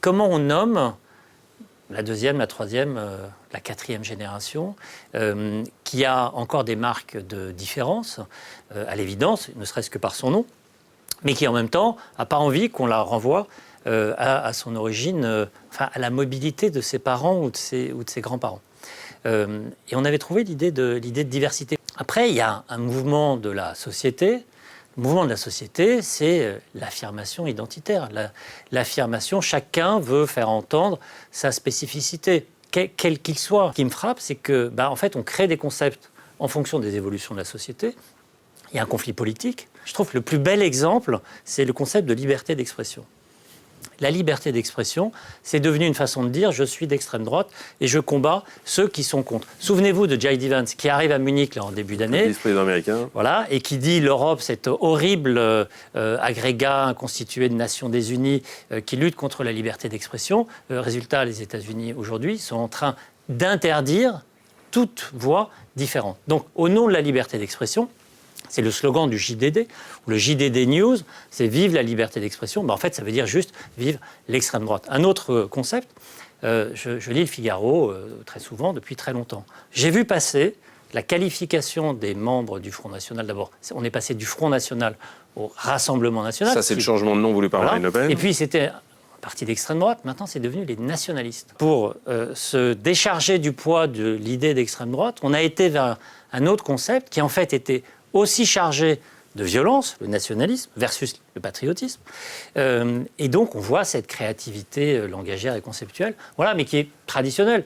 Comment on nomme la deuxième, la troisième, la quatrième génération, qui a encore des marques de différence, à l'évidence, ne serait-ce que par son nom, mais qui en même temps n'a pas envie qu'on la renvoie à son origine, à la mobilité de ses parents ou de ses grands-parents. Et on avait trouvé l'idée de diversité. Après, il y a un mouvement de la société. Le mouvement de la société, c'est l'affirmation identitaire. L'affirmation, chacun veut faire entendre sa spécificité, quel qu'il soit. Ce qui me frappe, c'est que, en fait, on crée des concepts en fonction des évolutions de la société. Il y a un conflit politique. Je trouve que le plus bel exemple, c'est le concept de liberté d'expression. La liberté d'expression, c'est devenu une façon de dire « je suis d'extrême droite et je combats ceux qui sont contre ». Souvenez-vous de J.D. Vance qui arrive à Munich là, en début d'année. Le vice-président américain. Voilà, et qui dit l'Europe, cet horrible agrégat constitué de Nations Unies qui lutte contre la liberté d'expression. Résultat, les États-Unis aujourd'hui sont en train d'interdire toute voix différente. Donc, au nom de la liberté d'expression, c'est le slogan du JDD, ou le JDD News, c'est « Vive la liberté d'expression ». En fait, ça veut dire juste « Vive l'extrême droite ». Un autre concept, je lis le Figaro très souvent, depuis très longtemps. J'ai vu passer la qualification des membres du Front National. D'abord, on est passé du Front National au Rassemblement National. Ça, c'est le changement de nom voulu par Marine Le Pen. Et puis, c'était un parti d'extrême droite. Maintenant, c'est devenu les nationalistes. Pour se décharger du poids de l'idée d'extrême droite, on a été vers un autre concept qui, en fait, était aussi chargé de violence, le nationalisme, versus le patriotisme. Et donc, on voit cette créativité langagière et conceptuelle, voilà, mais qui est traditionnelle.